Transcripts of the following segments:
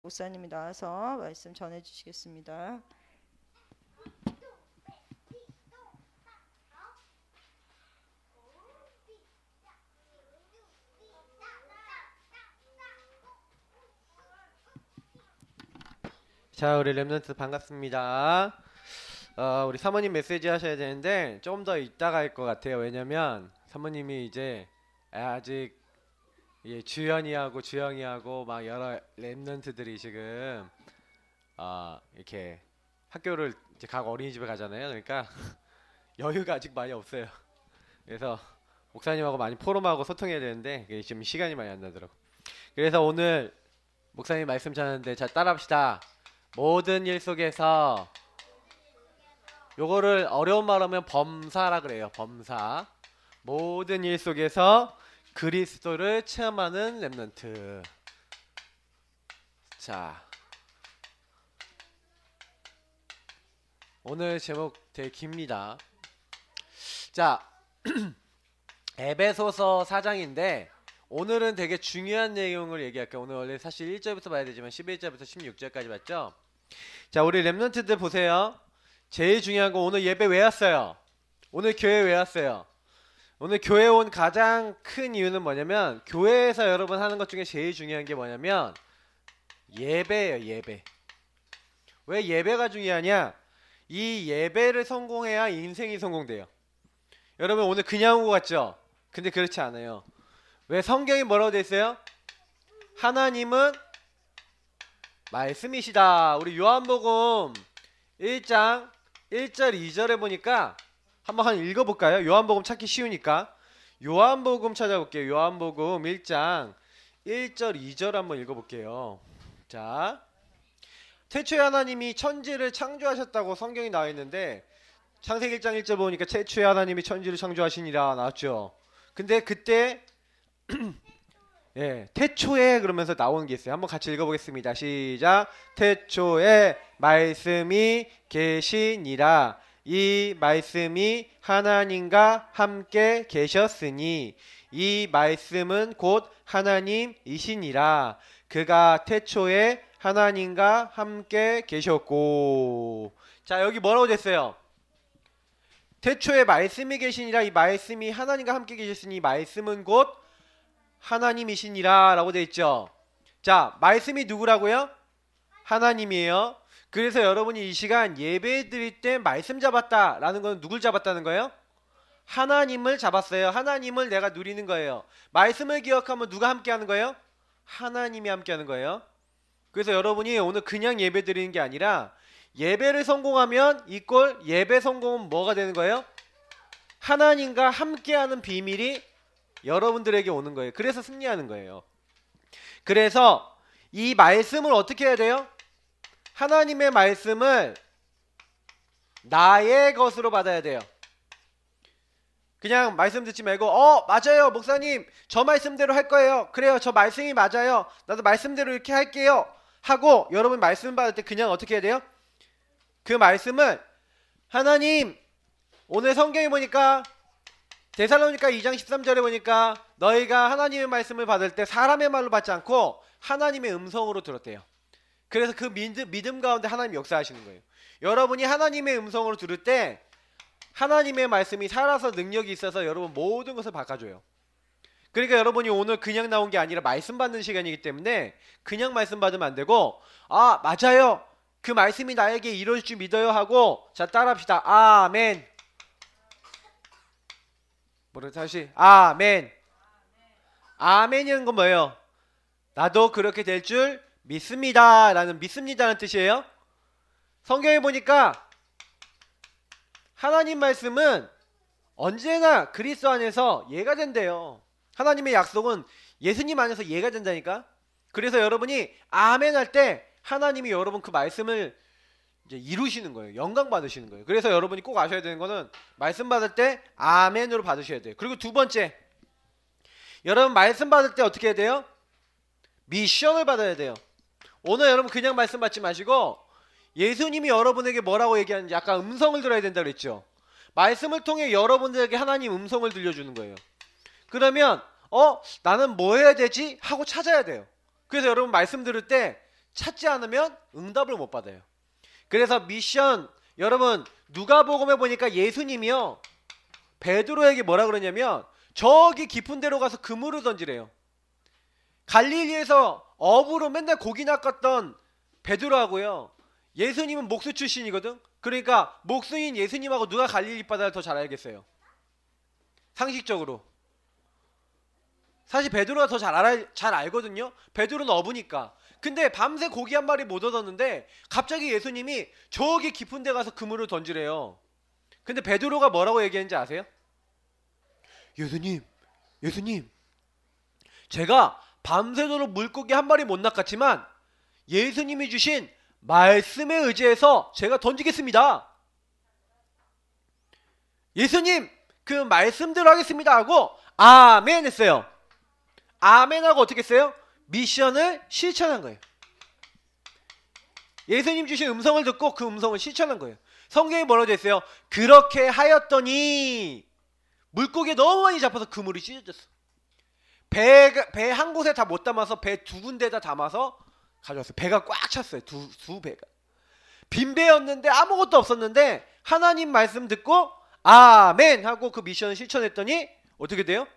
목사님이 나와서 말씀 전해 주시겠습니다. 자, 우리 랩런트 반갑습니다. 우리 사모님 메시지 하셔야 되는데 좀 더 이따가 할 것 같아요. 왜냐면 사모님이 이제 아직 주연이하고 주영이하고 막 여러 랩런트들이 지금 이렇게 학교를 이제 각 어린이집에 가잖아요. 그러니까 여유가 아직 많이 없어요. 그래서 목사님하고 많이 포럼하고 소통해야 되는데 그게 지금 시간이 많이 안 나더라고. 그래서 오늘 목사님 말씀 전하는데 자 따라합시다. 모든 일 속에서 요거를 어려운 말 하면 범사라 그래요. 범사. 모든 일 속에서 그리스도를 체험하는 랩런트. 자, 오늘 제목 되게 깁니다. 자, 에베소서 4장인데 오늘은 되게 중요한 내용을 얘기할게요. 오늘 원래 사실 1절부터 봐야 되지만 11절부터 16절까지 봤죠? 자, 우리 랩런트들 보세요. 제일 중요한 거 오늘 예배 왜 왔어요? 오늘 교회 왜 왔어요? 오늘 교회 온 가장 큰 이유는 뭐냐면 교회에서 여러분 하는 것 중에 제일 중요한 게 뭐냐면 예배예요. 예배. 왜 예배가 중요하냐? 이 예배를 성공해야 인생이 성공돼요. 여러분 오늘 그냥 온 것 같죠? 근데 그렇지 않아요. 왜 성경이 뭐라고 돼 있어요? 하나님은 말씀이시다. 우리 요한복음 1장 1절 2절에 보니까 한번 읽어볼까요? 요한복음 찾기 쉬우니까 요한복음 찾아볼게요. 요한복음 1장 1절 2절 한번 읽어볼게요. 자, 태초에 하나님이 천지를 창조하셨다고 성경이 나와 있는데 창세기 1장 1절 보니까 태초에 하나님이 천지를 창조하시니라 나왔죠. 근데 그때 태초에 그러면서 나오는 게 있어요. 한번 같이 읽어보겠습니다. 시작. 태초에 말씀이 계시니라. 이 말씀이 하나님과 함께 계셨으니 이 말씀은 곧 하나님이시니라. 그가 태초에 하나님과 함께 계셨고. 자, 여기 뭐라고 됐어요? 태초에 말씀이 계시니라. 이 말씀이 하나님과 함께 계셨으니 이 말씀은 곧 하나님이시니라 라고 되어 있죠. 자, 말씀이 누구라고요? 하나님이에요. 그래서 여러분이 이 시간 예배 드릴 때 말씀 잡았다 라는 건 누굴 잡았다는 거예요? 하나님을 잡았어요. 하나님을 내가 누리는 거예요. 말씀을 기억하면 누가 함께 하는 거예요? 하나님이 함께 하는 거예요. 그래서 여러분이 오늘 그냥 예배 드리는 게 아니라 예배를 성공하면 이꼴 예배 성공은 뭐가 되는 거예요? 하나님과 함께 하는 비밀이 여러분들에게 오는 거예요. 그래서 승리하는 거예요. 그래서 이 말씀을 어떻게 해야 돼요? 하나님의 말씀을 나의 것으로 받아야 돼요. 그냥 말씀 듣지 말고 맞아요 목사님 저 말씀대로 할 거예요. 그래요 저 말씀이 맞아요. 나도 말씀대로 이렇게 할게요 하고 여러분 말씀 받을 때 그냥 어떻게 해야 돼요? 그 말씀을 하나님 오늘 성경에 보니까 데살로니가 2장 13절에 보니까 너희가 하나님의 말씀을 받을 때 사람의 말로 받지 않고 하나님의 음성으로 들었대요. 그래서 그 믿음 가운데 하나님 역사하시는 거예요. 여러분이 하나님의 음성으로 들을 때 하나님의 말씀이 살아서 능력이 있어서 여러분 모든 것을 바꿔줘요. 그러니까 여러분이 오늘 그냥 나온 게 아니라 말씀 받는 시간이기 때문에 그냥 말씀 받으면 안 되고 맞아요 그 말씀이 나에게 이루어질 줄 믿어요 하고 자 따라합시다. 아멘. 다시 아멘. 아멘이라는 건 뭐예요? 나도 그렇게 될 줄 믿습니다 라는 믿습니다라는 뜻이에요. 성경에 보니까 하나님 말씀은 언제나 그리스도 안에서 예가 된대요. 하나님의 약속은 예수님 안에서 예가 된다니까. 그래서 여러분이 아멘 할 때 하나님이 여러분 그 말씀을 이제 이루시는 거예요. 영광 받으시는 거예요. 그래서 여러분이 꼭 아셔야 되는 거는 말씀 받을 때 아멘으로 받으셔야 돼요. 그리고 두 번째, 여러분 말씀 받을 때 어떻게 해야 돼요? 미션을 받아야 돼요. 오늘 여러분 그냥 말씀 받지 마시고 예수님이 여러분에게 뭐라고 얘기하는지 약간 음성을 들어야 된다고 그랬죠. 말씀을 통해 여러분들에게 하나님 음성을 들려주는 거예요. 그러면 나는 뭐 해야 되지? 하고 찾아야 돼요. 그래서 여러분 말씀 들을 때 찾지 않으면 응답을 못 받아요. 그래서 미션, 여러분 누가복음에 보니까 예수님이요 베드로에게 뭐라 그러냐면 저기 깊은 데로 가서 그물을 던지래요. 갈릴리에서 어부로 맨날 고기 낚았던 베드로하고요, 예수님은 목수 출신이거든. 그러니까 목수인 예수님하고 누가 갈릴리 바다를 더 잘 알겠어요? 상식적으로. 사실 베드로가 더 잘 알거든요. 베드로는 어부니까. 근데 밤새 고기 한 마리 못 얻었는데 갑자기 예수님이 저기 깊은 데 가서 그물을 던지래요. 근데 베드로가 뭐라고 얘기했는지 아세요? 예수님, 제가 밤새도록 물고기 한 마리 못 낚았지만 예수님이 주신 말씀에 의지해서 제가 던지겠습니다. 예수님, 그 말씀대로 하겠습니다 하고 아멘 했어요. 아멘 하고 어떻게 했어요? 미션을 실천한 거예요. 예수님 주신 음성을 듣고 그 음성을 실천한 거예요. 성경에 뭐라고 되어 있어요? 그렇게 하였더니 물고기에 너무 많이 잡혀서 그물이 찢어졌어. 배 한 곳에 다 못 담아서 배 두 군데다 담아서 가져왔어요. 배가 꽉 찼어요. 두 배가. 빈 배였는데 아무것도 없었는데 하나님 말씀 듣고 아멘 하고 그 미션을 실천했더니 어떻게 돼요?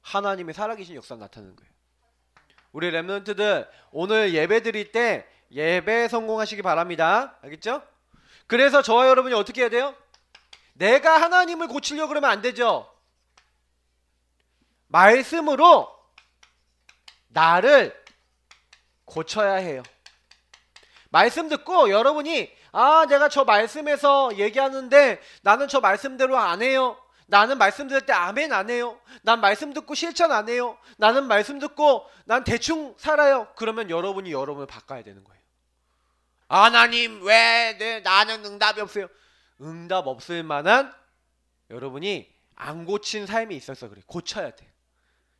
하나님의 살아계신 역사가 나타나는 거예요. 우리 렘넌트들 오늘 예배 드릴 때 예배 성공하시기 바랍니다. 알겠죠? 그래서 저와 여러분이 어떻게 해야 돼요? 내가 하나님을 고치려고 그러면 안 되죠. 말씀으로 나를 고쳐야 해요. 말씀 듣고 여러분이 내가 저 말씀에서 얘기하는데 나는 저 말씀대로 안 해요. 나는 말씀 들을 때 아멘 안 해요. 난 말씀 듣고 실천 안 해요. 나는 말씀 듣고 난 대충 살아요. 그러면 여러분이 여러분을 바꿔야 되는 거예요. 하나님 왜 나는 응답이 없어요? 응답 없을 만한 여러분이 안 고친 삶이 있어서 그래. 고쳐야 돼.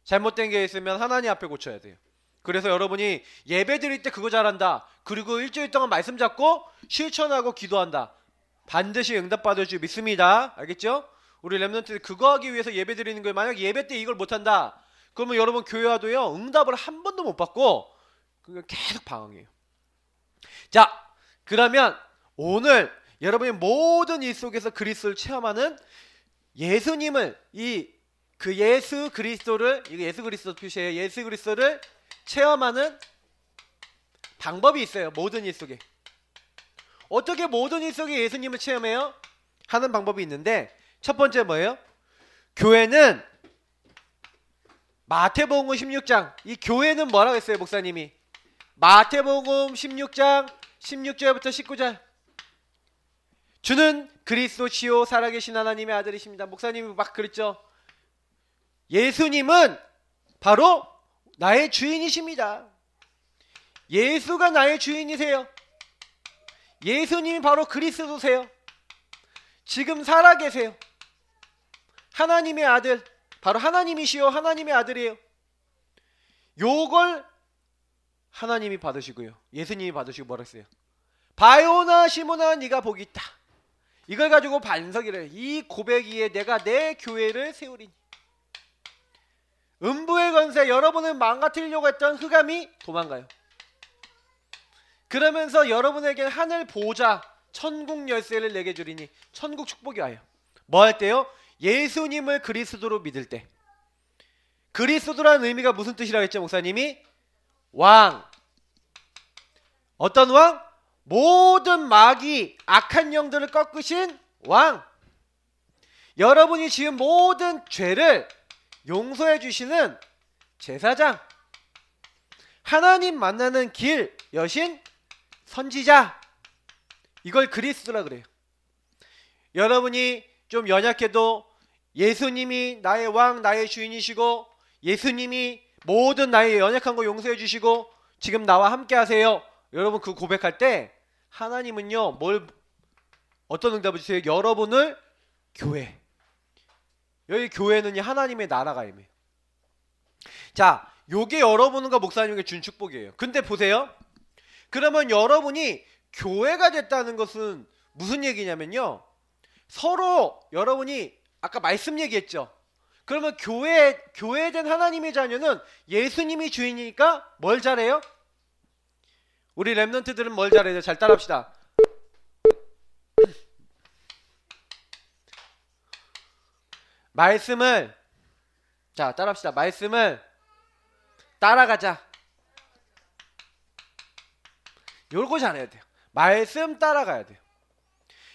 잘못된 게 있으면 하나님 앞에 고쳐야 돼요. 그래서 여러분이 예배 드릴 때 그거 잘한다. 그리고 일주일 동안 말씀 잡고 실천하고 기도한다. 반드시 응답받을 줄 믿습니다. 알겠죠? 우리 렘넌트들 그거 하기 위해서 예배 드리는 거예요. 만약 예배 때 이걸 못한다. 그러면 여러분 교회 와도요 응답을 한 번도 못 받고 계속 방황해요. 자, 그러면 오늘 여러분이 모든 일 속에서 그리스도를 체험하는 예수님을 예수 그리스도를, 이거 예수 그리스도 표시해요. 예수 그리스도를 체험하는 방법이 있어요. 모든 일 속에. 어떻게 모든 일 속에 예수님을 체험해요? 하는 방법이 있는데 첫 번째 뭐예요? 교회는 마태복음 16장, 이 교회는 뭐라고 했어요 목사님이? 마태복음 16장 16절부터 19절. 주는 그리스도시요 살아계신 하나님의 아들이십니다. 목사님이 막 그랬죠. 예수님은 바로 나의 주인이십니다. 예수가 나의 주인이세요. 예수님이 바로 그리스도세요. 지금 살아계세요. 하나님의 아들, 바로 하나님이시요 하나님의 아들이에요. 요걸 하나님이 받으시고요, 예수님이 받으시고 뭐라 했어요? 바요나 시몬아 네가 복이 있다. 이걸 가지고 반석이래. 이 고백 위에 내가 내 교회를 세우리니. 음부의 권세, 여러분을 망가뜨리려고 했던 흑암이 도망가요. 그러면서 여러분에게 하늘 보좌, 천국 열쇠를 내게 주리니. 천국 축복이 와요. 뭐 할 때요? 예수님을 그리스도로 믿을 때. 그리스도라는 의미가 무슨 뜻이라고 했죠 목사님이? 왕. 어떤 왕? 모든 마귀, 악한 영들을 꺾으신 왕. 여러분이 지은 모든 죄를 용서해 주시는 제사장. 하나님 만나는 길, 여신, 선지자. 이걸 그리스도라 그래요. 여러분이 좀 연약해도 예수님이 나의 왕, 나의 주인이시고 예수님이 모든 나의 연약한 거 용서해 주시고 지금 나와 함께 하세요. 여러분 그 고백할 때 하나님은요 어떤 응답을 주세요? 여러분을 교회. 여기 교회는 하나님의 나라가 임해요. 자, 요게 여러분과 목사님에게 준 축복이에요. 근데 보세요. 그러면 여러분이 교회가 됐다는 것은 무슨 얘기냐면요, 서로 여러분이 아까 말씀 얘기했죠. 그러면 교회된 하나님의 자녀는 예수님이 주인이니까 뭘 잘해요? 우리 랩런트들은 뭘 잘해야 돼? 잘 따라합시다. 말씀을, 자, 따라합시다. 말씀을 따라가자. 요거 잘해야 돼요. 말씀 따라가야 돼요.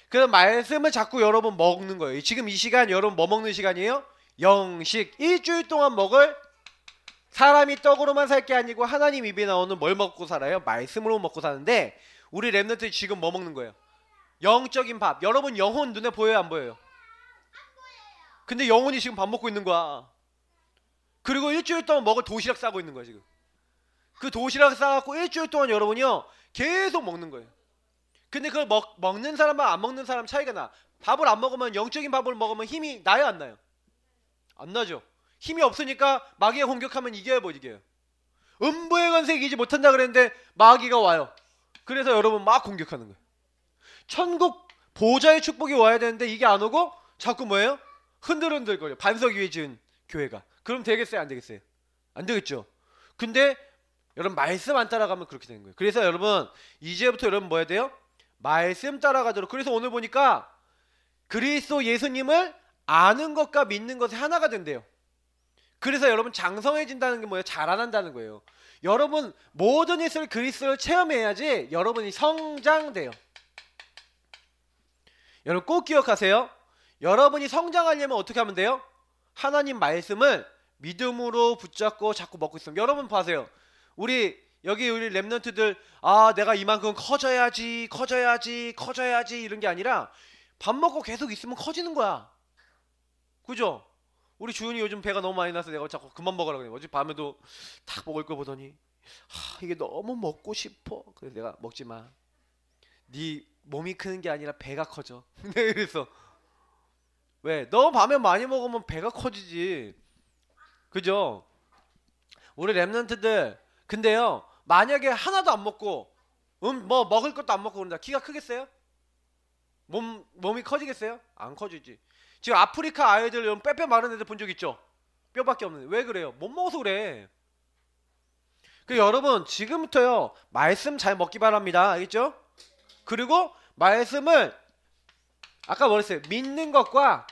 그 말씀을 자꾸 여러분 먹는 거예요. 지금 이 시간 여러분 뭐 먹는 시간이에요? 영식. 일주일 동안 먹을, 사람이 떡으로만 살 게 아니고 하나님 입에 나오는 뭘 먹고 살아요? 말씀으로 먹고 사는데, 우리 랩런트 지금 뭐 먹는 거예요? 영적인 밥. 여러분 영혼 눈에 보여요, 안 보여요? 근데 영혼이 지금 밥 먹고 있는 거야. 그리고 일주일 동안 먹을 도시락 싸고 있는 거야 지금. 그 도시락 싸갖고 일주일 동안 여러분이요 계속 먹는 거예요. 근데 그걸 먹는 사람과 안 먹는 사람 차이가 나. 밥을 안 먹으면, 영적인 밥을 먹으면 힘이 나요, 안 나요? 안 나죠. 힘이 없으니까 마귀가 공격하면 이겨요, 못 이겨요? 음부의 권세 이기지 못한다 그랬는데 마귀가 와요. 그래서 여러분 막 공격하는 거예요. 천국 보좌의 축복이 와야 되는데 이게 안 오고 자꾸 뭐예요? 흔들흔들거려. 반석 위에 지은 교회가. 그럼 되겠어요, 안 되겠어요? 안 되겠죠. 근데 여러분 말씀 안 따라가면 그렇게 되는 거예요. 그래서 여러분 이제부터 여러분 뭐 해야 돼요? 말씀 따라가도록. 그래서 오늘 보니까 그리스도 예수님을 아는 것과 믿는 것이 하나가 된대요. 그래서 여러분 장성해진다는 게 뭐예요? 자라난다는 거예요. 여러분 모든 예수를, 그리스도를 체험해야지 여러분이 성장돼요. 여러분 꼭 기억하세요. 여러분이 성장하려면 어떻게 하면 돼요? 하나님 말씀을 믿음으로 붙잡고 자꾸 먹고 있으면. 여러분 봐세요. 여기 우리 랩런트들, 아 내가 이만큼 커져야지 이런 게 아니라 밥 먹고 계속 있으면 커지는 거야. 그죠? 우리 주은이 요즘 배가 너무 많이 나서 내가 자꾸 그만 먹으라 그래. 어제 밤에도 딱 먹을 거 보더니 이게 너무 먹고 싶어. 그래서 내가 먹지 마. 네 몸이 크는 게 아니라 배가 커져. 그래서 왜? 너 밤에 많이 먹으면 배가 커지지. 그죠? 우리 랩런트들 근데요 만약에 하나도 안 먹고 뭐 먹을 것도 안 먹고 그런다. 키가 크겠어요? 몸이 커지겠어요? 안 커지지. 지금 아프리카 아이들 여러분 빼빼 마른 애들 본 적 있죠? 뼈밖에 없는데. 왜 그래요? 못 먹어서 그래. 그 여러분 지금부터요 말씀 잘 먹기 바랍니다. 알겠죠? 그리고 말씀을 아까 뭐랬어요? 믿는 것과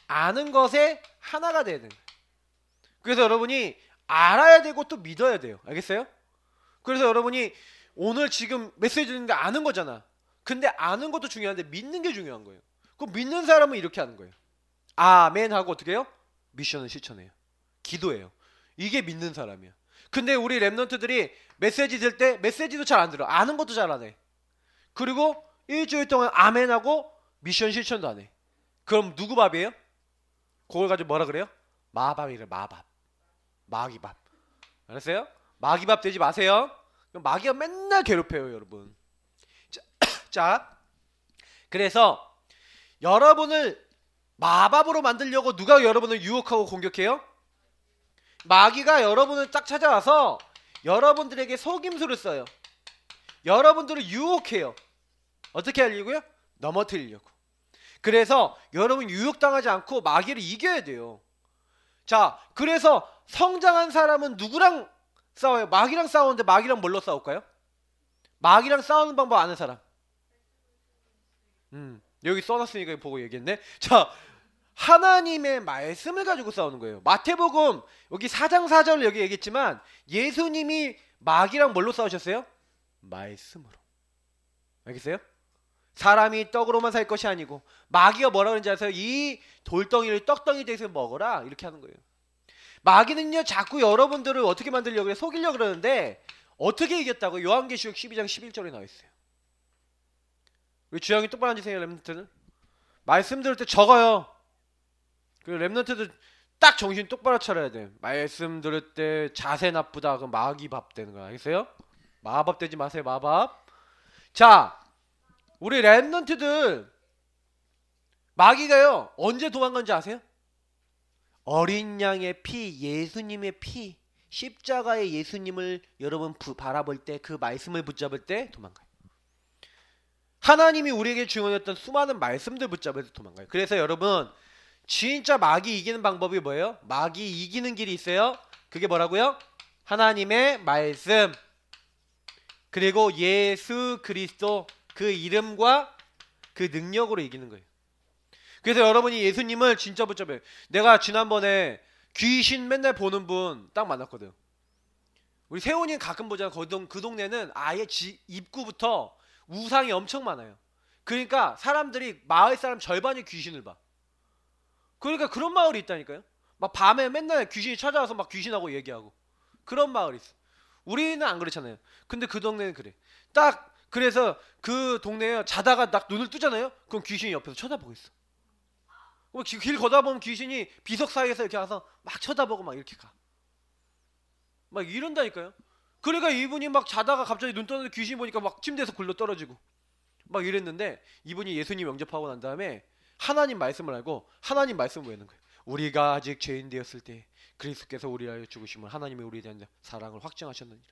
아는 것에 하나가 돼야 돼요. 그래서 여러분이 알아야 되고 또 믿어야 돼요. 알겠어요? 그래서 여러분이 오늘 지금 메시지 듣는데 아는 거잖아. 근데 아는 것도 중요한데 믿는 게 중요한 거예요. 그럼 믿는 사람은 이렇게 하는 거예요. 아멘 하고 어떻게 해요? 미션을 실천해요. 기도해요. 이게 믿는 사람이야. 근데 우리 랩런트들이 메시지 들 때 메시지도 잘 안 들어. 아는 것도 잘 안 해. 그리고 일주일 동안 아멘 하고 미션 실천도 안 해. 그럼 누구 밥이에요? 그걸 가지고 뭐라 그래요? 마밥이래. 마밥. 마귀밥. 알았어요? 마귀밥 되지 마세요. 마귀가 맨날 괴롭혀요, 여러분. 자, 그래서 여러분을 마밥으로 만들려고 누가 여러분을 유혹하고 공격해요? 마귀가 여러분을 딱 찾아와서 여러분들에게 속임수를 써요. 여러분들을 유혹해요. 어떻게 하려고요? 넘어뜨리려고. 그래서 여러분 유혹당하지 않고 마귀를 이겨야 돼요. 자, 그래서 성장한 사람은 누구랑 싸워요? 마귀랑 싸우는데 마귀랑 뭘로 싸울까요? 마귀랑 싸우는 방법 아는 사람. 여기 써놨으니까 보고 얘기했네. 자, 하나님의 말씀을 가지고 싸우는 거예요. 마태복음 여기 4장 4절 여기 얘기했지만 예수님이 마귀랑 뭘로 싸우셨어요? 말씀으로. 알겠어요? 사람이 떡으로만 살 것이 아니고 마귀가 뭐라 그러는지 아세요? 이 돌덩이를 떡덩이 대서 먹어라 이렇게 하는 거예요. 마귀는요 자꾸 여러분들을 어떻게 만들려고 그래? 속이려고 그러는데 어떻게 이겼다고? 요한계시록 12장 11절에 나와 있어요. 우리 주영이 똑바로 앉으세요. 랩런트는 말씀 들을 때 적어요. 그리고 랩런트들 딱 정신 똑바로 차려야 돼. 말씀 들을 때 자세 나쁘다 그럼 마귀밥 되는 거야. 알겠어요? 마밥 되지 마세요. 마밥. 자, 우리 랩런트들 마귀가요 언제 도망간지 아세요? 어린 양의 피, 예수님의 피, 십자가의 예수님을 여러분 바라볼 때 그 말씀을 붙잡을 때 도망가요. 하나님이 우리에게 주어졌던 수많은 말씀들 붙잡을 때 도망가요. 그래서 여러분 진짜 마귀 이기는 방법이 뭐예요? 마귀 이기는 길이 있어요. 그게 뭐라고요? 하나님의 말씀, 그리고 예수 그리스도 그 이름과 그 능력으로 이기는 거예요. 그래서 여러분이 예수님을 진짜 붙잡아요. 내가 지난번에 귀신 맨날 보는 분 딱 만났거든. 우리 세훈이 가끔 보잖아. 그 동네는 아예 입구부터 우상이 엄청 많아요. 그러니까 사람들이 마을 사람 절반이 귀신을 봐. 그러니까 그런 마을이 있다니까요. 막 밤에 맨날 귀신이 찾아와서 막 귀신하고 얘기하고 그런 마을이 있어. 우리는 안 그렇잖아요. 근데 그 동네는 그래. 딱 그래서 그 동네에 자다가 딱 눈을 뜨잖아요. 그럼 귀신이 옆에서 쳐다보고 있어. 길 걷다 보면 귀신이 비석 사이에서 이렇게 와서 막 쳐다보고 막 이렇게 가. 막 이런다니까요. 그러니까 이분이 막 자다가 갑자기 눈 떠는데 귀신 보니까 막 침대에서 굴러 떨어지고 막 이랬는데, 이분이 예수님 영접하고 난 다음에 하나님 말씀을 알고 하나님 말씀을 외우는 거예요. 우리가 아직 죄인 되었을 때 그리스도께서 우리를 위하여 죽으심을 하나님의 우리에 대한 사랑을 확증하셨느니라.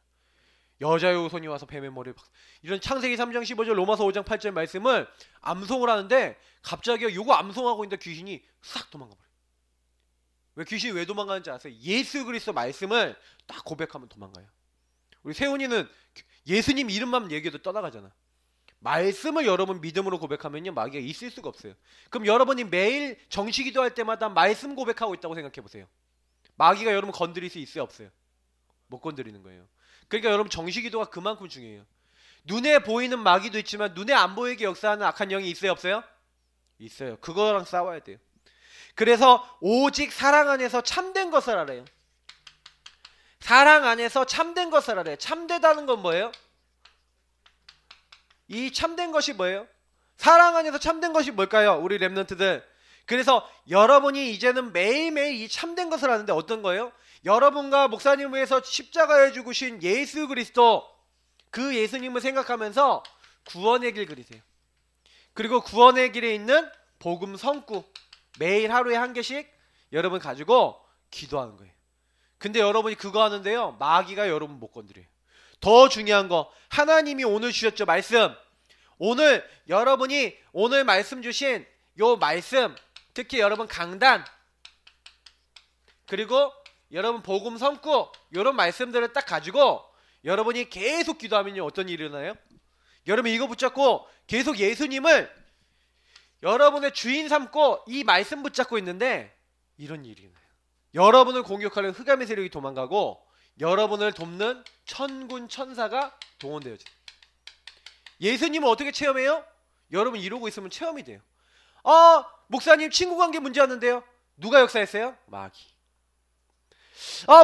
여자의 후손이 와서 뱀의 머리를 이런 창세기 3장 15절 로마서 5장 8절 말씀을 암송을 하는데 갑자기 요거 암송하고 있는데 귀신이 싹 도망가 버려요. 왜 귀신이 왜 도망가는지 아세요? 예수 그리스도 말씀을 딱 고백하면 도망가요. 우리 세훈이는 예수님 이름만 얘기해도 떠나가잖아. 말씀을 여러분 믿음으로 고백하면요 마귀가 있을 수가 없어요. 그럼 여러분이 매일 정시기도할 때마다 말씀 고백하고 있다고 생각해 보세요. 마귀가 여러분 건드릴 수 있어요 없어요? 못 건드리는 거예요. 그러니까 여러분 정시기도가 그만큼 중요해요. 눈에 보이는 마귀도 있지만 눈에 안 보이게 역사하는 악한 영이 있어요 없어요? 있어요. 그거랑 싸워야 돼요. 그래서 오직 사랑 안에서 참된 것을 알아요. 사랑 안에서 참된 것을 알아요. 참되다는 건 뭐예요? 이 참된 것이 뭐예요? 사랑 안에서 참된 것이 뭘까요? 우리 렘넌트들. 그래서 여러분이 이제는 매일매일 이 참된 것을 아는데 어떤 거예요? 여러분과 목사님을 위해서 십자가에 죽으신 예수 그리스도, 그 예수님을 생각하면서 구원의 길 그리세요. 그리고 구원의 길에 있는 복음 성구 매일 하루에 한 개씩 여러분 가지고 기도하는 거예요. 근데 여러분이 그거 하는데요 마귀가 여러분 못 건드려요. 더 중요한 거, 하나님이 오늘 주셨죠 말씀. 오늘 여러분이 오늘 말씀 주신 요 말씀, 특히 여러분 강단 그리고 여러분 복음 성구 요런 말씀들을 딱 가지고 여러분이 계속 기도하면요 어떤 일이 일어나요? 여러분 이거 붙잡고 계속 예수님을 여러분의 주인 삼고 이 말씀 붙잡고 있는데 이런 일이 일어나요. 여러분을 공격하는 흑암의 세력이 도망가고 여러분을 돕는 천군 천사가 동원되어져요. 예수님을 어떻게 체험해요? 여러분 이러고 있으면 체험이 돼요. 목사님 친구관계 문제였는데요. 누가 역사했어요? 마귀.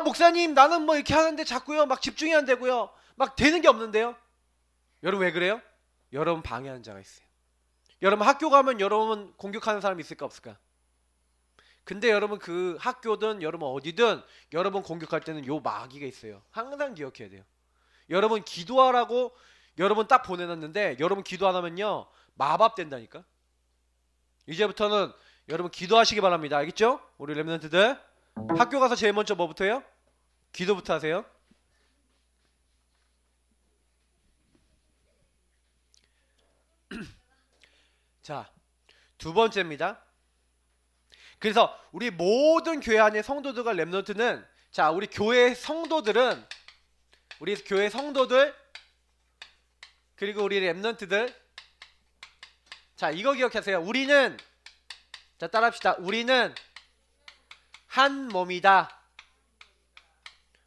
목사님 나는 뭐 이렇게 하는데 자꾸요 막 집중이 안 되고요 막 되는 게 없는데요. 여러분 왜 그래요? 여러분 방해하는 자가 있어요. 여러분 학교 가면 여러분 공격하는 사람이 있을까 없을까? 근데 여러분 그 학교든 여러분 어디든 여러분 공격할 때는 요 마귀가 있어요. 항상 기억해야 돼요. 여러분 기도하라고 여러분 딱 보내놨는데 여러분 기도 안 하면요 마밥 된다니까. 이제부터는 여러분 기도하시기 바랍니다. 알겠죠? 우리 렘넌트들 학교 가서 제일 먼저 뭐부터 해요? 기도부터 하세요. 자, 두 번째입니다. 그래서 우리 모든 교회 안에 성도들과 렘넌트는, 자 우리 교회 성도들은, 우리 교회 성도들 그리고 우리 렘넌트들, 자 이거 기억하세요. 우리는, 자 따라합시다. 우리는 한 몸이다.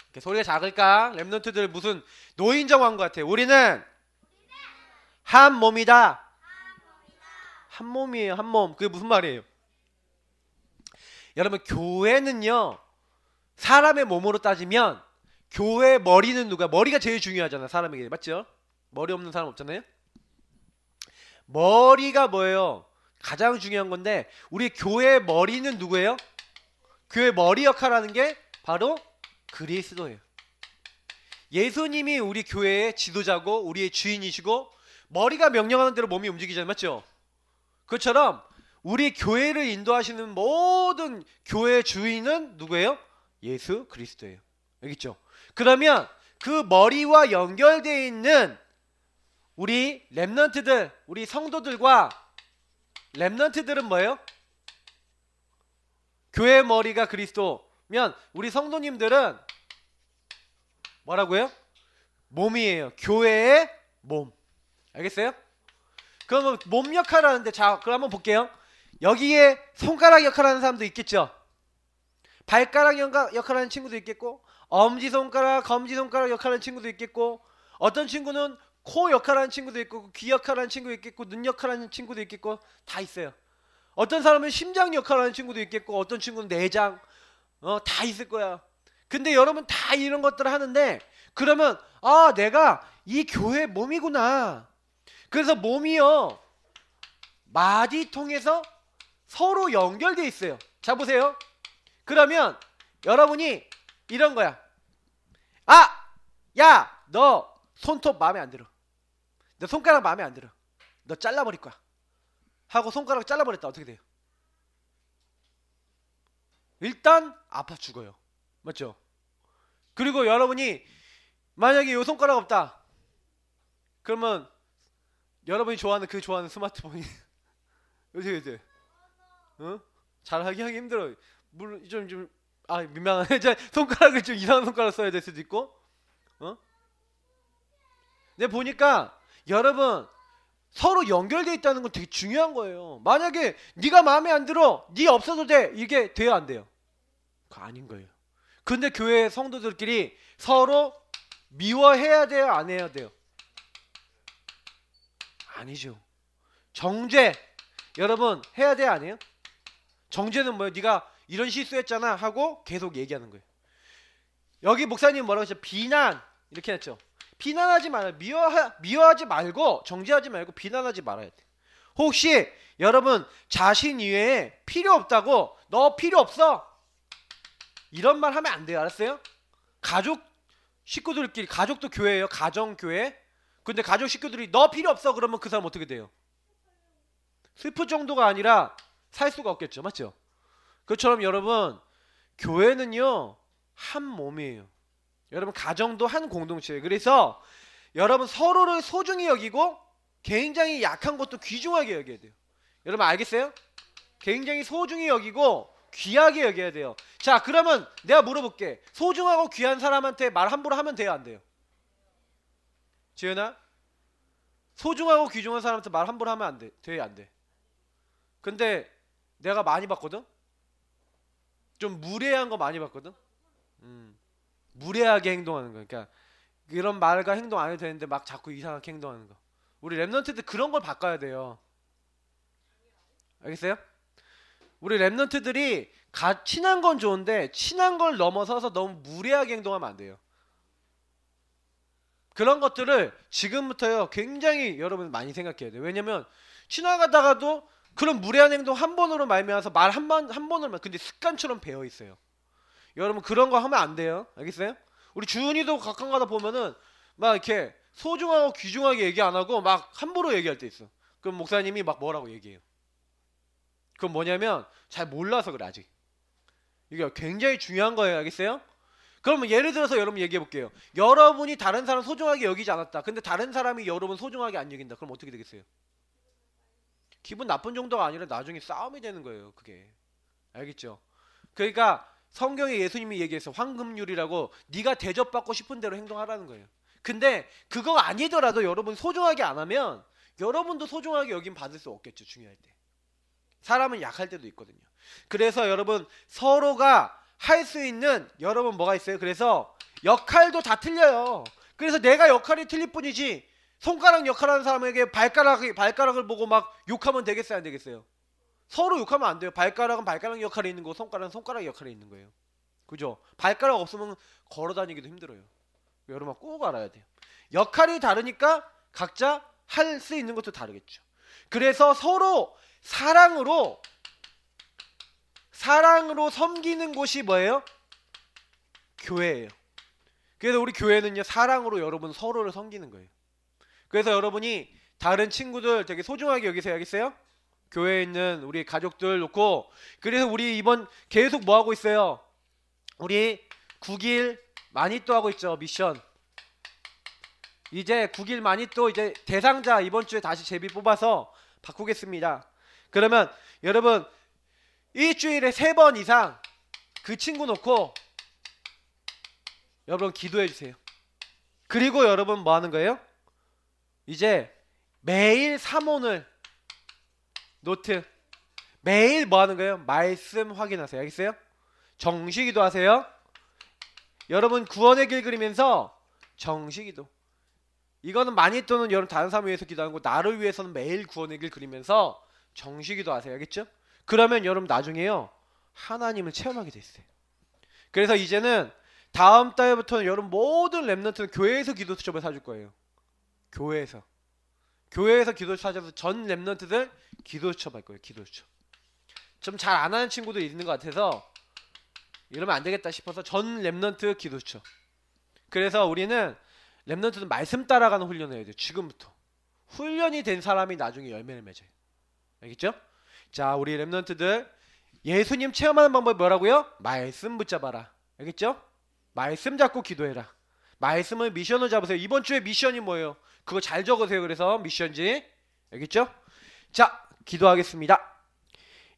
이렇게 소리가 작을까? 렘넌트들 무슨 노인정 한 것 같아요. 우리는 한 몸이다. 한 몸이에요. 한 몸. 그게 무슨 말이에요? 여러분 교회는요 사람의 몸으로 따지면 교회 머리는 누가? 머리가 제일 중요하잖아요 사람에게. 맞죠? 머리 없는 사람 없잖아요. 머리가 뭐예요? 가장 중요한 건데 우리 교회 머리는 누구예요? 교회 머리 역할하는 게 바로 그리스도예요. 예수님이 우리 교회의 지도자고 우리의 주인이시고 머리가 명령하는 대로 몸이 움직이잖아요. 맞죠? 그것처럼 우리 교회를 인도하시는 모든 교회 주인은 누구예요? 예수 그리스도예요. 알겠죠? 그러면 그 머리와 연결되어 있는 우리 렘넌트들, 우리 성도들과 렘넌트들은 뭐예요? 교회 머리가 그리스도면 우리 성도님들은 뭐라고요? 몸이에요. 교회의 몸. 알겠어요? 그러면 몸 역할을 하는데, 자, 그럼 한번 볼게요. 여기에 손가락 역할하는 사람도 있겠죠. 발가락 역할하는 친구도 있겠고, 엄지손가락, 검지손가락 역할하는 친구도 있겠고, 어떤 친구는 코 역할하는 친구도 있고, 귀 역할하는 친구도 있겠고, 눈 역할하는 친구도 있겠고, 다 있어요. 어떤 사람은 심장 역할하는 친구도 있겠고, 어떤 친구는 내장, 다 있을 거야. 근데 여러분 다 이런 것들을 하는데, 그러면 아, 내가 이 교회 몸이구나. 그래서 몸이요, 마디 통해서 서로 연결돼 있어요. 자, 보세요. 그러면 여러분이 이런 거야. 아, 야, 너 손톱 마음에 안 들어. 너 손가락 마음에 안 들어. 너 잘라버릴 거야. 하고 손가락 잘라버렸다. 어떻게 돼요? 일단 아파 죽어요. 맞죠? 그리고 여러분이 만약에 요 손가락 없다. 그러면 여러분이 좋아하는 스마트폰이 어떻게 돼? 잘하기 하기 힘들어. 물론 민망하네. 손가락을 좀 이상한 손가락 써야 될 수도 있고. 근데 보니까 여러분 서로 연결돼 있다는 건 되게 중요한 거예요. 만약에 네가 마음에 안 들어, 네 없어도 돼. 이게 돼요, 안 돼요? 그거 아닌 거예요. 근데 교회 성도들끼리 서로 미워해야 돼요, 안 해야 돼요? 아니죠. 정죄 여러분 해야 돼요, 안 해요? 정죄는 뭐예요? 네가 이런 실수했잖아 하고 계속 얘기하는 거예요. 여기 목사님 뭐라고 했죠? 비난 이렇게 했죠. 비난하지 말아요. 미워하지 말고, 정죄하지 말고 비난하지 말아야 돼. 혹시 여러분 자신 이외에 필요 없다고, 너 필요 없어, 이런 말 하면 안 돼요. 알았어요? 가족 식구들끼리, 가족도 교회예요. 가정교회. 근데 가족 식구들이 너 필요 없어 그러면 그 사람 어떻게 돼요? 슬플 정도가 아니라 살 수가 없겠죠. 맞죠? 그처럼 여러분 교회는요 한 몸이에요. 여러분 가정도 한 공동체예요. 그래서 여러분 서로를 소중히 여기고 굉장히 약한 것도 귀중하게 여겨야 돼요. 여러분 알겠어요? 굉장히 소중히 여기고 귀하게 여겨야 돼요. 자, 그러면 내가 물어볼게. 소중하고 귀한 사람한테 말 함부로 하면 돼요, 안 돼요? 지은아? 소중하고 귀중한 사람한테 말 함부로 하면 안 돼. 돼, 안 돼? 근데 내가 많이 봤거든? 좀 무례한 거 많이 봤거든? 무례하게 행동하는 거. 그러니까 이런 말과 행동 안 해도 되는데 막 자꾸 이상하게 행동하는 거. 우리 랩런트들 그런 걸 바꿔야 돼요. 알겠어요? 우리 랩런트들이 친한 건 좋은데 친한 걸 넘어서서 너무 무례하게 행동하면 안 돼요. 그런 것들을 지금부터요 굉장히 여러분 많이 생각해야 돼요. 왜냐면 지나가다가도 그런 무례한 행동 한 번으로 말미암아서 말 한 번으로만, 근데 습관처럼 배어 있어요. 여러분 그런 거 하면 안 돼요. 알겠어요? 우리 주은이도 가끔 가다 보면은 막 이렇게 소중하고 귀중하게 얘기 안 하고 막 함부로 얘기할 때 있어. 그럼 목사님이 막 뭐라고 얘기해요. 그건 뭐냐면 잘 몰라서 그래 아직. 이게 굉장히 중요한 거예요. 알겠어요? 그러면 예를 들어서 여러분 얘기해 볼게요. 여러분이 다른 사람 소중하게 여기지 않았다. 근데 다른 사람이 여러분 소중하게 안 여긴다. 그럼 어떻게 되겠어요? 기분 나쁜 정도가 아니라 나중에 싸움이 되는 거예요. 그게. 알겠죠? 그러니까 성경에 예수님이 얘기해서 황금률이라고 네가 대접받고 싶은 대로 행동하라는 거예요. 근데 그거 아니더라도 여러분 소중하게 안 하면 여러분도 소중하게 여긴 받을 수 없겠죠. 중요할 때. 사람은 약할 때도 있거든요. 그래서 여러분 서로가 할 수 있는 여러분 뭐가 있어요? 그래서 역할도 다 틀려요. 그래서 내가 역할이 틀릴 뿐이지 손가락 역할하는 사람에게 발가락을 보고 막 욕하면 되겠어요? 안 되겠어요? 서로 욕하면 안 돼요. 발가락은 발가락 역할이 있는 거고 손가락은 손가락 역할이 있는 거예요. 그죠? 발가락 없으면 걸어 다니기도 힘들어요. 여러분 꼭 알아야 돼요. 역할이 다르니까 각자 할 수 있는 것도 다르겠죠. 그래서 서로 사랑으로 섬기는 곳이 뭐예요? 교회예요. 그래서 우리 교회는요 사랑으로 여러분 서로를 섬기는 거예요. 그래서 여러분이 다른 친구들 되게 소중하게 여기세요. 알겠어요? 교회에 있는 우리 가족들 놓고. 그래서 우리 이번 계속 뭐 하고 있어요? 우리 9길 마니또 하고 있죠. 미션. 이제 9길 마니또 이제 대상자 이번 주에 다시 제비 뽑아서 바꾸겠습니다. 그러면 여러분 일주일에 3번 이상 그 친구 놓고 여러분 기도해 주세요. 그리고 여러분 뭐 하는 거예요? 이제 매일 사문을 노트 매일 뭐 하는 거예요? 말씀 확인하세요. 알겠어요? 정시기도 하세요. 여러분 구원의 길 그리면서 정시기도. 이거는 많이 또는 여러분 다른 사람 위해서 기도하는 거 나를 위해서는 매일 구원의 길 그리면서 정시기도 하세요. 알겠죠? 그러면 여러분 나중에요. 하나님을 체험하게 돼 있어요. 그래서 이제는 다음 달부터는 여러분 모든 랩런트는 교회에서 기도 수첩을 사줄 거예요. 교회에서 기도 찾아서 전 랩런트들 기도 수첩 할 거예요. 기도 수첩. 좀 잘 안 하는 친구도 있는 것 같아서 이러면 안 되겠다 싶어서 전 랩런트 기도 수첩. 그래서 우리는 랩런트는 말씀 따라가는 훈련을 해야 돼요. 지금부터. 훈련이 된 사람이 나중에 열매를 맺어요. 알겠죠? 자, 우리 랩런트들 예수님 체험하는 방법이 뭐라고요? 말씀 붙잡아라. 알겠죠? 말씀 잡고 기도해라. 말씀을 미션을 잡으세요. 이번 주에 미션이 뭐예요? 그거 잘 적으세요. 그래서 미션지. 알겠죠? 자, 기도하겠습니다.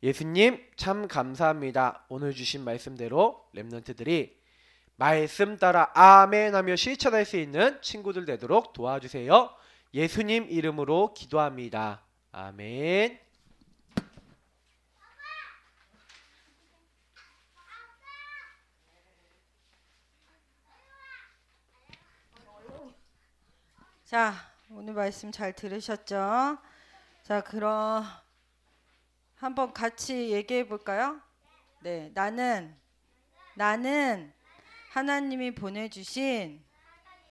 예수님 참 감사합니다. 오늘 주신 말씀대로 랩런트들이 말씀 따라 아멘 하며 실천할 수 있는 친구들 되도록 도와주세요. 예수님 이름으로 기도합니다. 아멘. 자, 오늘 말씀 잘 들으셨죠? 자, 그럼 한번 같이 얘기해 볼까요? 네, 나는 하나님이 보내주신